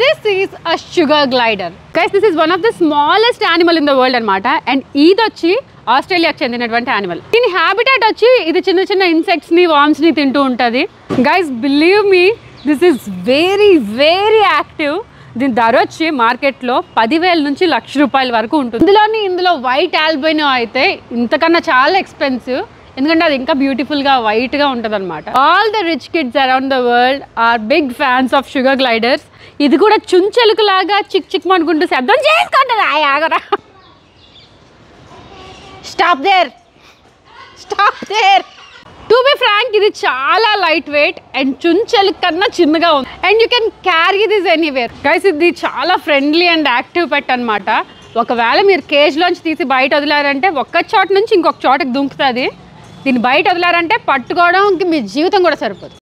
This is a sugar glider. Guys, this is one of the smallest animal in the world అనమాట. And ఇది వచ్చి ఆస్ట్రేలియాకి చెందినటువంటి animal. దీని habitat వచ్చి ఇది చిన్న చిన్న ఇన్సెక్ట్స్ని వామ్స్ని తింటూ ఉంటుంది. Guys believe me, this is very very active. దీని ధర వచ్చి మార్కెట్లో 10,000 నుంచి ₹1,00,000 వరకు ఉంటుంది. ఇందులో వైట్ ఆల్బైనో అయితే ఇంతకన్నా చాలా ఎక్స్పెన్సివ్, ఎందుకంటే అది ఇంకా బ్యూటిఫుల్గా వైట్గా ఉంటుంది అనమాట. All the rich kids around the world are big fans of sugar gliders. ఇది కూడా చుంచెలుకులాగా చిక్ చిక్ అనుకుంటూ శబ్దం చేసుకుంటుంది. ఆగరా, stop there, stop there. To be frank, ఇది చాలా లైట్ వెయిట్ అండ్ చుంచెలు కన్నా చిన్నగా ఉంది. And you can carry this anywhere. Guys, ఇది చాలా ఫ్రెండ్లీ అండ్ యాక్టివ్ పెట్ అనమాట. ఒకవేళ మీరు కేజ్లోంచి తీసి బయట వదిలారంటే ఒక్క చోట నుంచి ఇంకొక చోటకి దుంకుతుంది. దీన్ని బయట వదిలారంటే పట్టుకోవడానికి మీ జీవితం కూడా సరిపోదు.